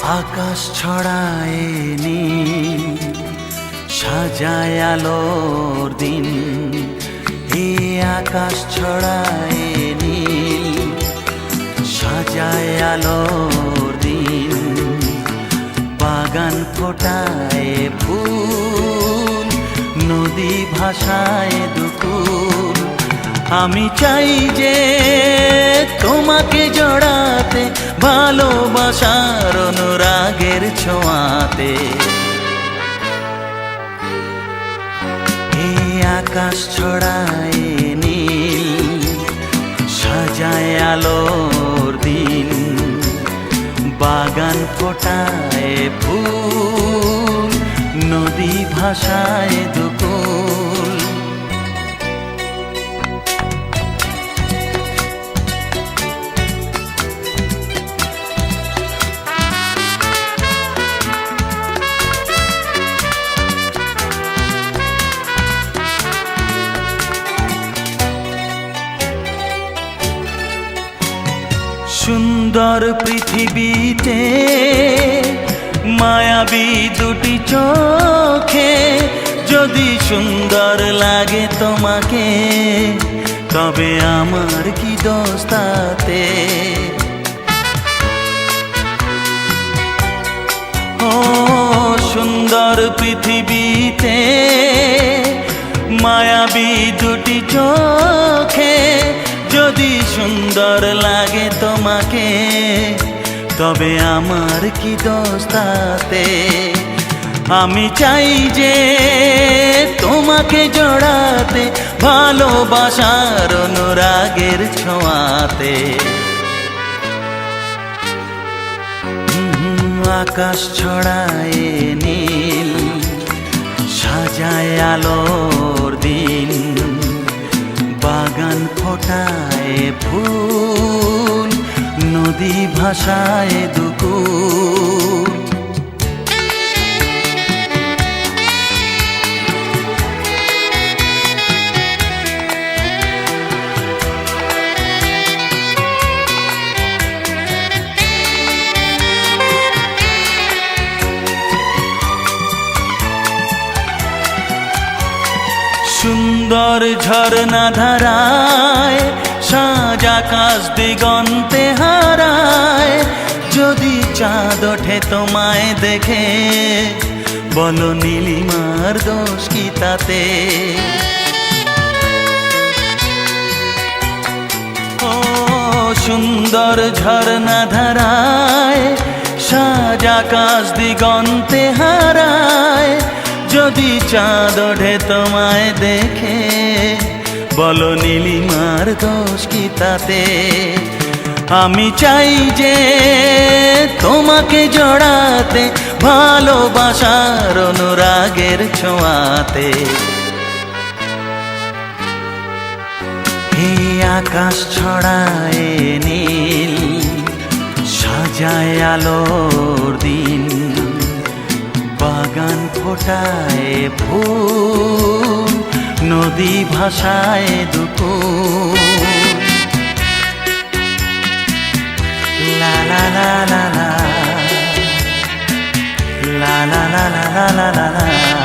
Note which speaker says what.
Speaker 1: আকাশ ছড়ায় নীল, সাজায় আলোর দিন। এই আকাশ ছড়ায় নীল, সাজায় আলোর দিন। বাগান ফোটায় ফুল, নদী ভাসায় দুকুল। আমি চাই যে তোমাকে জড়াতে, ভালোবাসার অনুরাগের ছোঁয়াতে। এই আকাশ ছড়ায় নীল, সাজায় আলোর দিন। বাগান ফোটায় ফুল, নদী ভাসায় দুকুল। সুন্দর পৃথিবীতে মায়াবী দুটি চোখে, যদি সুন্দর লাগে তোমাকে, তবে আমার কি দোষ তাতে? ও সুন্দর পৃথিবীতে মায়াবী দুটি চোখে, যদি সুন্দর লাগে তোমাকে, তবে আমার কি দোষ তাতে? আমি চাই যে তোমাকে জড়াতে, ভালোবাসার অনুরাগের ছোঁয়াতে। আকাশ ছড়ায় নীল, সাজায় আলোর দিন। বাগান ফোটায় ফুল, নদী ভাসায় দুকুল। সুন্দর ঝরনা ধারায়, সাজ আকাশ দিগন্তে হারায়। যদি চাঁদ ওঠে তোমায় দেখে, বলো নীলিমার দোষ কি তাতে? ও সুন্দর ঝরনা ধারায়, সাজ আকাশ দিগন্তে হারায়। যদি চাঁদ ওঠে তোমায় দেখে, বলো নীলিমার দোষ কি তাতে? আমি চাই যে তোমাকে জড়াতে, ভালোবাসার অনুরাগের ছোঁয়াতে। এই আকাশ ছড়ায় নীল, সাজায় আলোর দিন। বাগান ফোটায় ফুল, নদী ভাসায় দুকুল। লা লা লা লা লা, লা লা লা লা লা লা লা।